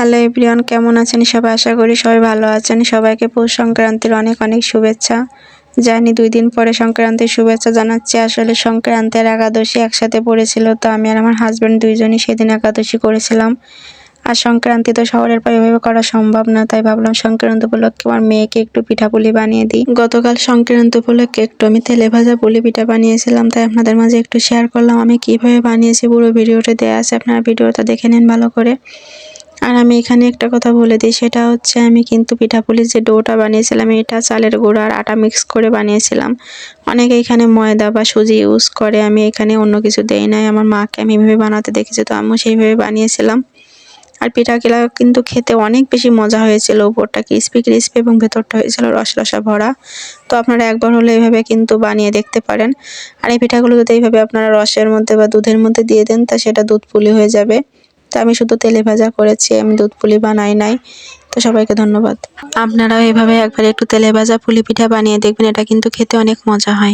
Hello everyone, কেমন আছেন সবাই? আশা করি সবাই ভালো আছেন। সবাইকে পৌষ সংক্রান্তির অনেক অনেক শুভেচ্ছা। জানি 2 দিন পরে সংক্রান্তির শুভেচ্ছা জানাচ্ছি। আসলে সংক্রান্তি আর একাদশী একসাথে পড়েছিল, তো আমি আর আমার হাজব্যান্ড দুইজনই সেদিন একাদশী করেছিলাম। আর সংক্রান্তি তো শহরের পর এভাবে করা সম্ভব না, তাই ভাবলাম সংক্রান্তি উপলক্ষে আমার মেয়েকে একটু পিঠাপুলি বানিয়ে দিই। গতকাল সংক্রান্তি উপলক্ষে একটু আমি তেলে ভাজা পুলি পিঠা বানিয়েছিলাম, তাই আপনাদের মাঝে একটু শেয়ার করলাম আমি কিভাবে বানিয়েছি। পুরো ভিডিওটা দেওয়া আছে, আপনারা ভিডিওটা দেখে নিন ভালো করে। আর আমি এখানে একটা কথা বলে দিই, সেটা হচ্ছে আমি কিন্তু পিঠাপুলির যে ডোটা বানিয়েছিলাম এটা চালের গুঁড়া আর আটা মিক্স করে বানিয়েছিলাম। অনেকে এখানে ময়দা বা সুজি ইউজ করে, আমি এখানে অন্য কিছু দেই নাই। আমার মাকে আমি এভাবে বানাতে দেখেছি, তো আমিও সেইভাবে বানিয়েছিলাম। আর পিঠাগুলা কিন্তু খেতে অনেক বেশি মজা হয়েছিল। উপরটা ক্রিস্পি ক্রিস্পি এবং ভেতরটা হয়েছিল রসা ভরা। তো আপনারা একবার হলে এইভাবে কিন্তু বানিয়ে দেখতে পারেন। আর এই পিঠাগুলো যদি এইভাবে আপনারা রসের মধ্যে বা দুধের মধ্যে দিয়ে দেন, তা সেটা দুধ পুলি হয়ে যাবে। তো আমি শুধু তেলে ভাজা করেছি, আমি দুধ পুলি বানাই নাই। তো সবাইকে ধন্যবাদ। আপনারাও এভাবে একবার একটু তেলে ভাজা পুলি পিঠা বানিয়ে দেখবেন, এটা কিন্তু খেতে অনেক মজা হয়।